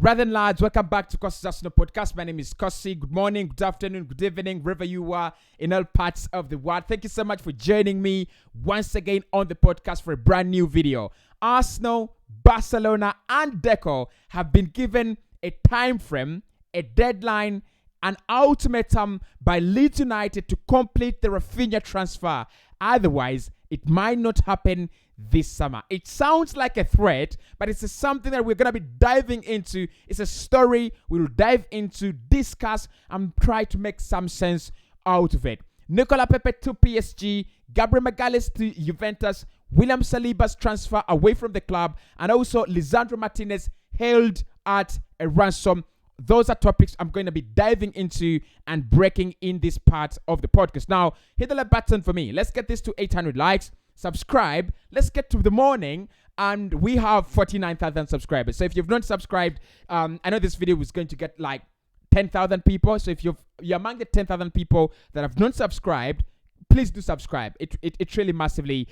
Brethren, lads, welcome back to Cossy's Arsenal podcast. My name is Cossy. Good morning, good afternoon, good evening, wherever you are in all parts of the world. Thank you so much for joining me once again on the podcast for a brand new video. Arsenal, Barcelona, and Deco have been given a time frame, a deadline, an ultimatum by Leeds United to complete the Raphinha transfer. Otherwise, it might not happen this summer. It sounds like a threat, but it's something that we're going to be diving into. It's a story we'll dive into, discuss, and try to make some sense out of it. Nicola Pepe to PSG, Gabriel Magalhaes to Juventus, William Saliba's transfer away from the club, and also Lisandro Martinez held at a ransom. Those are topics I'm going to be diving into and breaking in this part of the podcast. Now, hit the like button for me. Let's get this to 800 likes. Subscribe. Let's get to the morning. And we have 49,000 subscribers. So if you've not subscribed, I know this video is going to get like 10,000 people. So if you're among the 10,000 people that have not subscribed, please do subscribe. It really massively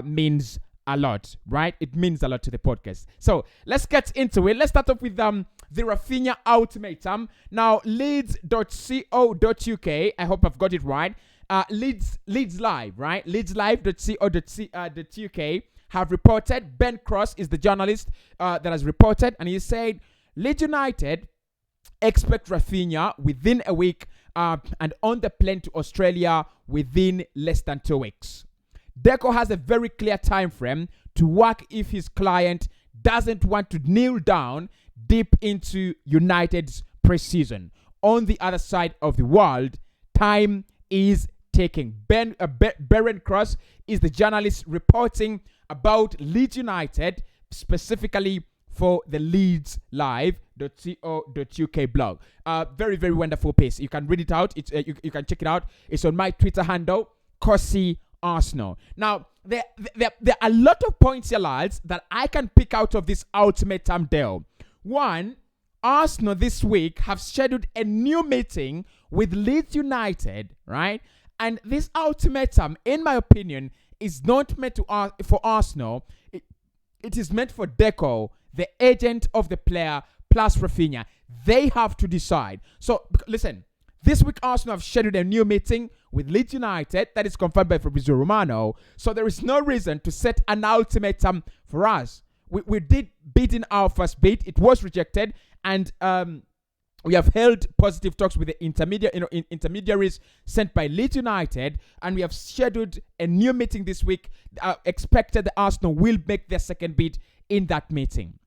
means a lot, right? It means a lot to the podcast. So let's get into it. Let's start off with the Raphinha ultimatum. Now, leeds.co.uk, I hope I've got it right. Leeds Live, right? leedslive.co.uk have reported. Ben Cross is the journalist that has reported, and he said Leeds United expect Raphinha within a week and on the plane to Australia within less than 2 weeks. Deco has a very clear time frame to work if his client doesn't want to kneel down deep into United's preseason. On the other side of the world, time is ticking. Beren Cross is the journalist reporting about Leeds United, specifically for the Leeds Live.co.uk blog. Very, very wonderful piece. You can read it out. You can check it out. It's on my Twitter handle, Cossy Arsenal. Now, there are a lot of points here, lads, that I can pick out of this ultimatum deal. One, Arsenal this week have scheduled a new meeting with Leeds United, right? And this ultimatum, in my opinion, is not meant for Arsenal. It is meant for Deco, the agent of the player, plus Raphinha. They have to decide. So, listen. This week, Arsenal have scheduled a new meeting with Leeds United that is confirmed by Fabrizio Romano. So there is no reason to set an ultimatum for us. We did bid in our first bid. It was rejected. And we have held positive talks with the intermediaries sent by Leeds United. And we have scheduled a new meeting this week. Expected that Arsenal will make their second bid in that meeting.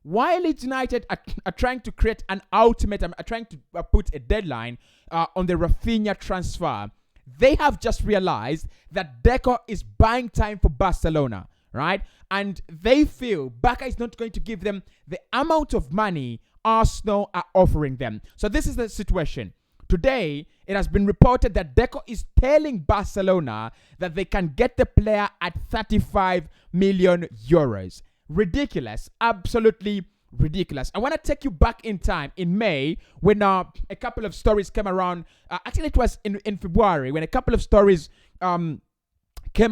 While Leeds United are trying to create an ultimatum, are trying to put a deadline on the Raphinha transfer, they have just realized that Deco is buying time for Barcelona, right? And they feel Barca is not going to give them the amount of money Arsenal are offering them. So this is the situation. Today, it has been reported that Deco is telling Barcelona that they can get the player at 35 million euros. Ridiculous. Absolutely ridiculous. I want to take you back in time in May when a couple of stories came around. Actually, it was in February when a couple of stories came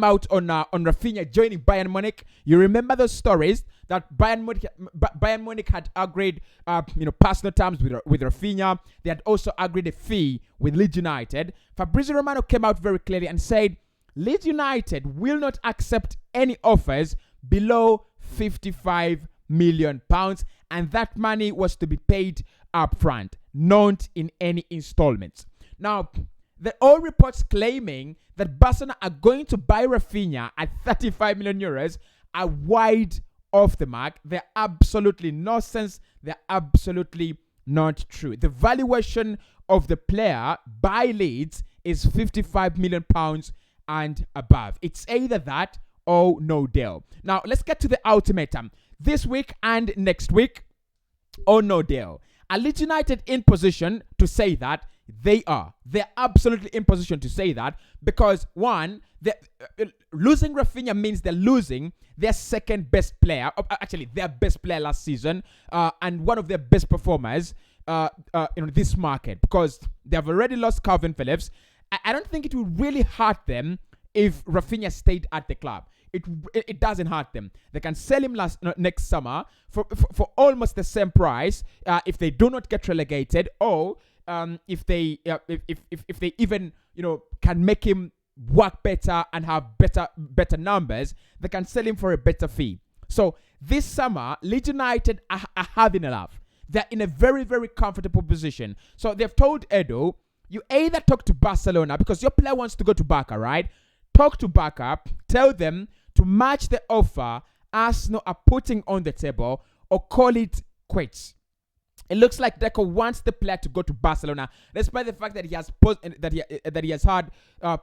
out on Raphinha joining Bayern Munich. You remember those stories that Bayern Munich had agreed personal terms with Raphinha. They had also agreed a fee with Leeds United. Fabrizio Romano came out very clearly and said Leeds United will not accept any offers below 55 million pounds, and that money was to be paid up front, not in any installments. Now, there are all reports claiming that Barcelona are going to buy Raphinha at 35 million euros are wide off the mark. They're absolutely nonsense. They're absolutely not true. The valuation of the player by Leeds is 55 million pounds and above. It's either that or no deal. Now, let's get to the ultimatum. This week and next week, or no deal. Are Leeds United in position to say that? They are. They're absolutely in position to say that because, one, losing Raphinha means they're losing their second best player, actually their best player last season, and one of their best performers in this market because they have already lost Calvin Phillips. I don't think it will really hurt them if Raphinha stayed at the club. it doesn't hurt them. They can sell him next summer for almost the same price if they do not get relegated, or if they even can make him work better and have better numbers, they can sell him for a better fee. So this summer, Leeds United are having enough. They're in a very, very comfortable position. So they've told Edo, you either talk to Barcelona, because your player wants to go to Barca, right? Talk to Barca, tell them to match the offer Arsenal are putting on the table, or call it quits. It looks like Deco wants the player to go to Barcelona, despite the fact that he has had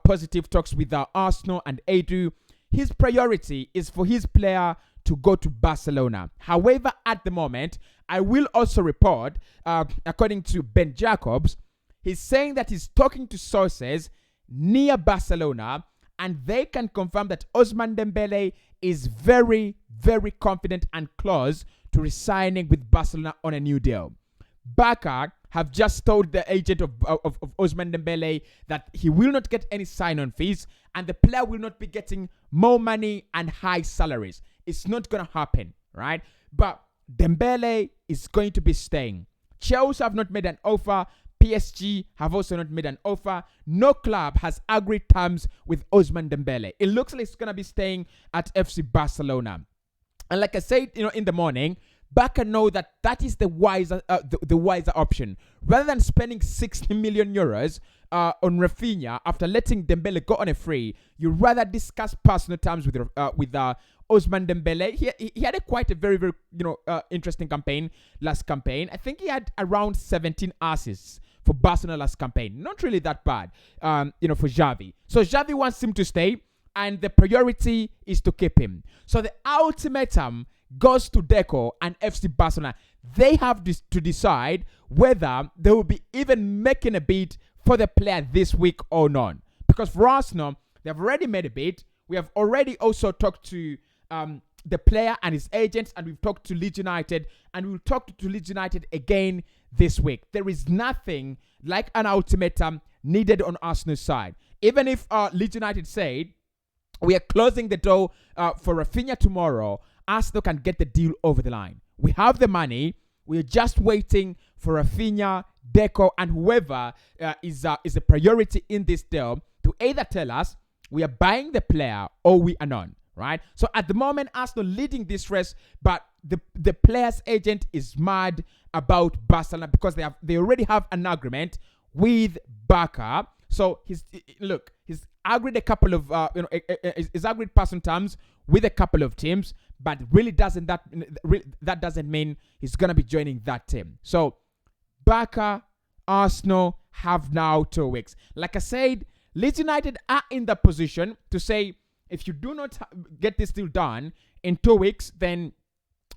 positive talks with Arsenal and Edu. His priority is for his player to go to Barcelona. However, at the moment, I will also report, according to Ben Jacobs, he's saying that he's talking to sources near Barcelona, and they can confirm that Ousmane Dembele is very, very confident and close to resigning with Barcelona on a new deal. Barca have just told the agent of Ousmane Dembele that he will not get any sign-on fees, and the player will not be getting more money and high salaries. It's not going to happen, right? But Dembele is going to be staying. Chelsea have not made an offer. PSG have also not made an offer. No club has agreed terms with Ousmane Dembele. It looks like it's going to be staying at FC Barcelona. And like I said, in the morning, Barca know that is the wiser option. Rather than spending 60 million euros on Raphinha after letting Dembele go on a free, you rather discuss personal terms with Ousmane Dembele. He had a very, very interesting campaign last campaign. I think he had around 17 assists for Barcelona last campaign. Not really that bad, for Xavi. So Xavi wants him to stay, and the priority is to keep him. So the ultimatum goes to Deco and FC Barcelona. They have to decide whether they will be even making a bid for the player this week or not. Because for Arsenal, they have already made a bid. We have already also talked to the player and his agents, and we've talked to Leeds United, and we'll talk to Leeds United again this week. There is nothing like an ultimatum needed on Arsenal's side. Even if Leeds United said, we are closing the door for Raphinha tomorrow, Arsenal can get the deal over the line. We have the money. We are just waiting for Raphinha, Deco, and whoever is a priority in this deal to either tell us we are buying the player or we are not, right? So at the moment, Arsenal leading this race, but the player's agent is mad about Barcelona because they already have an agreement with Barca. So he's agreed a couple of he's agreed personal terms with a couple of teams, but really that doesn't mean he's gonna be joining that team. So Barca, Arsenal have now 2 weeks. Like I said, Leeds United are in the position to say, if you do not get this deal done in 2 weeks, then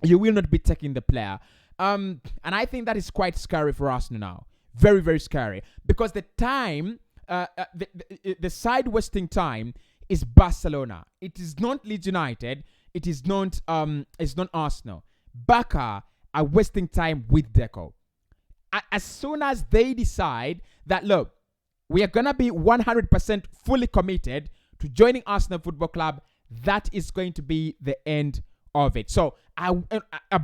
you will not be taking the player. And I think that is quite scary for Arsenal now. Very, very scary. Because the time, the side wasting time is Barcelona. It is not Leeds United. It is not Arsenal. Barca are wasting time with Deco. As soon as they decide that, look, we are going to be 100% fully committed to joining Arsenal Football Club, that is going to be the end of it. So,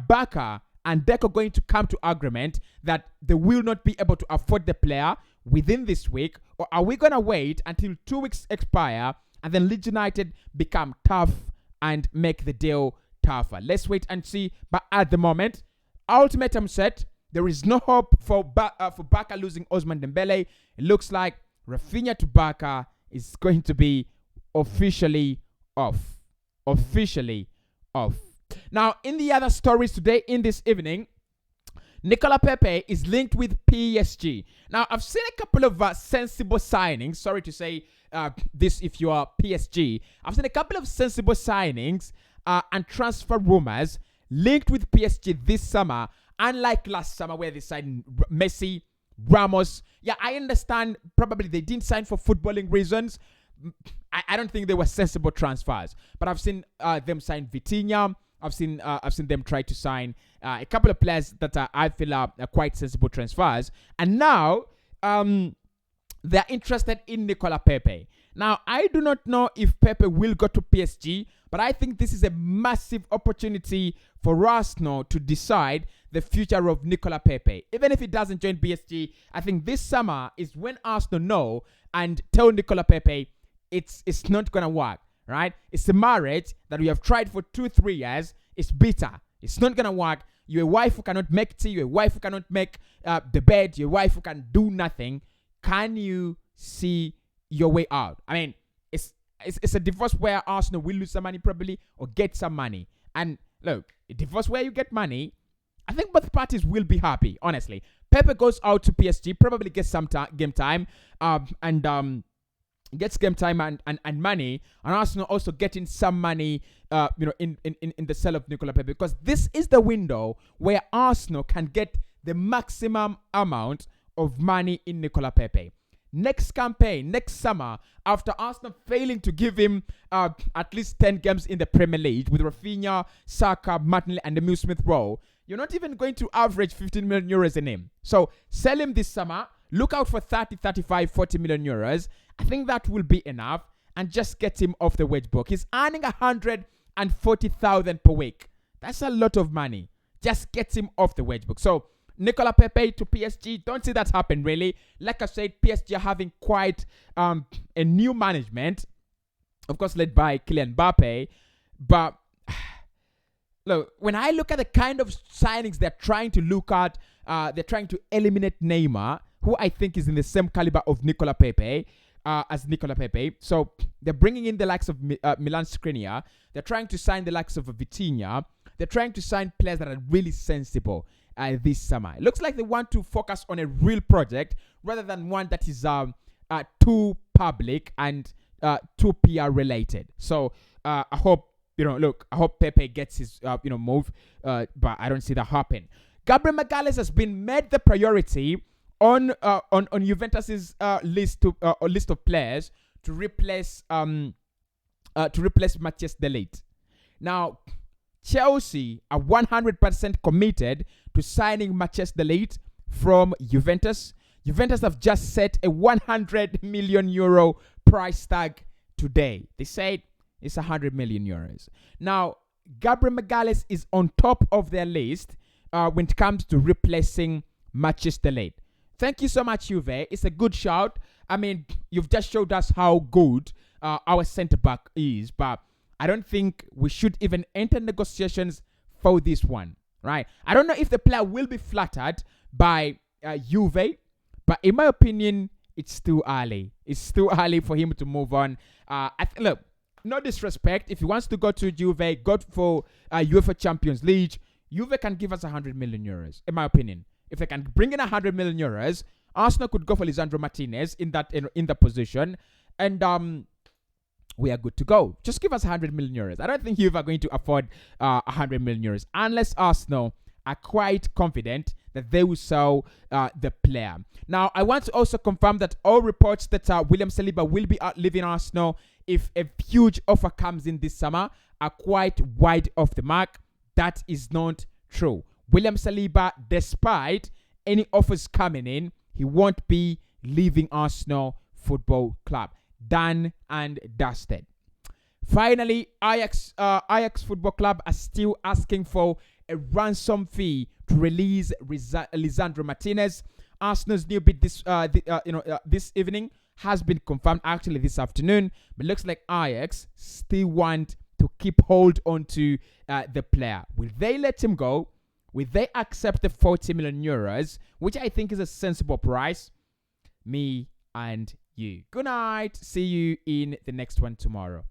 Barca and Deco going to come to agreement that they will not be able to afford the player within this week, or are we going to wait until 2 weeks expire and then Leeds United become tough and make the deal tougher? Let's wait and see. But at the moment, ultimatum set. There is no hope for Barca losing Ousmane Dembele. It looks like Raphinha to Barca is going to be officially off. Officially off. Now, in the other stories today, in this evening, Nicolas Pepe is linked with PSG. Now, I've seen a couple of sensible signings. Sorry to say this if you are PSG. I've seen a couple of sensible signings and transfer rumors linked with PSG this summer. Unlike last summer where they signed Messi, Ramos. Yeah, I understand probably they didn't sign for footballing reasons. I don't think they were sensible transfers. But I've seen them sign Vitinha. I've seen them try to sign a couple of players that I feel are quite sensible transfers. And now they're interested in Nicolas Pepe. Now, I do not know if Pepe will go to PSG But I think this is a massive opportunity for Arsenal to decide the future of Nicola Pepe. Even if he doesn't join PSG, I think this summer is when Arsenal know and tell Nicola Pepe it's not going to work, right? It's a marriage that we have tried for 2-3 years. It's bitter. It's not going to work. You're a wife who cannot make tea. You're a wife who cannot make the bed. You're a wife who can do nothing. Can you see your way out? I mean, it's a divorce where Arsenal will lose some money probably or get some money. And look, a divorce where you get money, I think both parties will be happy, honestly. Pepe goes out to PSG, probably gets some game time, gets game time and money, and Arsenal also getting some money, in the sale of Nicola Pepe, because this is the window where Arsenal can get the maximum amount of money in Nicola Pepe. Next campaign, next summer, after Arsenal failing to give him at least 10 games in the Premier League with Raphinha, Saka, Martinelli, and Emile Smith-Rowe, you're not even going to average 15 million euros in him. So sell him this summer. Look out for 30, 35, 40 million euros. I think that will be enough, and just get him off the wage book. He's earning 140,000 per week. That's a lot of money. Just get him off the wage book. So Nicola Pepe to PSG, don't see that happen really. Like I said, PSG are having quite a new management, of course led by Kylian Mbappe. But look, when I look at the kind of signings they're trying to look at, they're trying to eliminate Neymar, who I think is in the same caliber of Nicola Pepe, as Nicola Pepe. So they're bringing in the likes of Milan Skriniar. They're trying to sign the likes of Vitinha. They're trying to sign players that are really sensible this summer. It looks like they want to focus on a real project rather than one that is too public and too PR related. So I hope, I hope Pepe gets his move, but I don't see that happen. Gabriel Magalhaes has been made the priority on Juventus's list of players to replace Matthias de Ligt. Now, Chelsea are 100% committed to signing Matthias de Ligt from Juventus. Juventus have just set a 100 million euro price tag today. They said it's 100 million euros. Now, Gabriel Magalhaes is on top of their list when it comes to replacing Matthias de Ligt. Thank you so much, Juve. It's a good shout. I mean, you've just showed us how good our centre-back is, but I don't think we should even enter negotiations for this one, right? I don't know if the player will be flattered by Juve, but in my opinion, it's too early. It's too early for him to move on. Look, no disrespect. If he wants to go to Juve, go for UEFA Champions League, Juve can give us 100 million euros, in my opinion. If they can bring in 100 million euros, Arsenal could go for Lisandro Martinez in that position, and we are good to go. Just give us 100 million euros. I don't think you are going to afford 100 million euros unless Arsenal are quite confident that they will sell the player. Now, I want to also confirm that all reports that William Saliba will be leaving Arsenal if a huge offer comes in this summer are quite wide off the mark. That is not true. William Saliba, despite any offers coming in, he won't be leaving Arsenal Football Club. Done and dusted. Finally, Ajax Football Club are still asking for a ransom fee to release Lisandro Martinez. Arsenal's new bid this evening has been confirmed, actually this afternoon, but looks like Ajax still want to keep hold on to the player. Will they let him go? Will they accept the 40 million euros, which I think is a sensible price? Me and you. Good night. See you in the next one tomorrow.